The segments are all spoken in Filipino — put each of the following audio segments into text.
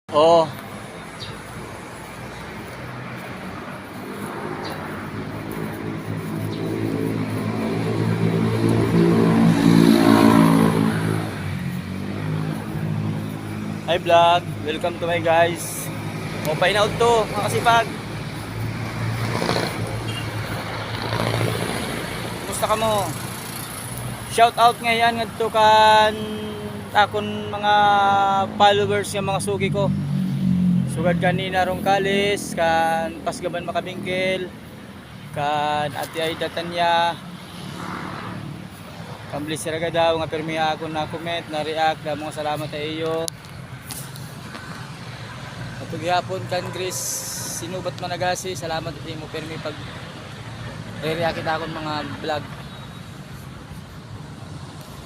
Oh, hi vlog. Welcome to my guys. O, painaw to, mga kasipag. Kumusta ka mo? Shout out ngayon ngadto kan akon mga followers nga mga sugi ko. Sugad kanina rong kalis kan Pasgaban Makabingkil kan Ate Aida Tanya Kamblis siraga daw nga permiya ako na comment na react da mga salamat sa iyo. At gihapon kan Chris Sinubat Managasi, salamat sa mo permi pag react kita akong mga vlog.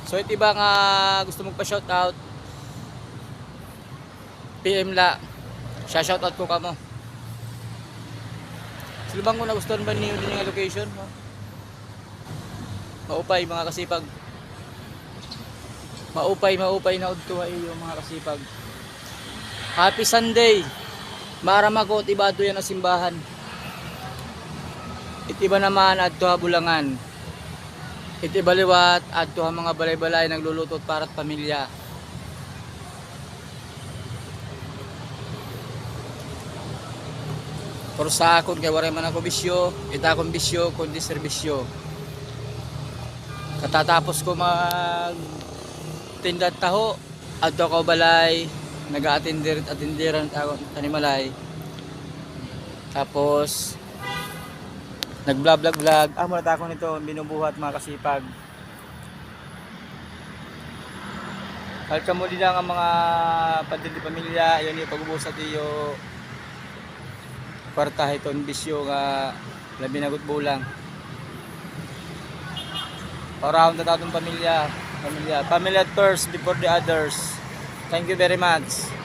So iti ba nga gusto mong pa-shout out, PM la, siya shout out ko kamo. Sino bang kung nagustuhan ba niyo din yung location? Maupay mga kasipag. Maupay na udto iyo mga kasipag. Happy Sunday. Marama ko tiba to yan ang simbahan. Itiba naman adto ha Bulangan. Iti baliwat adto ha mga balay-balay nagluluto para at pamilya. Pero sa akon kay wala man ako bisyo, ita akong bisyo kundi serbisyo. Katatapos ko mag tinda taho adto ko balay, nag-aatindiran ako tanimalay. Tapos nag-vlog. Muna ako nito binubuhat mga kasipag. Kalka mo din lang ang mga padindi pamilya, ayun yung pag-ubusat iyo kwarta iton bisyo nga labi nagot bulang. Around the tatong pamilya at first before the others. Thank you very much.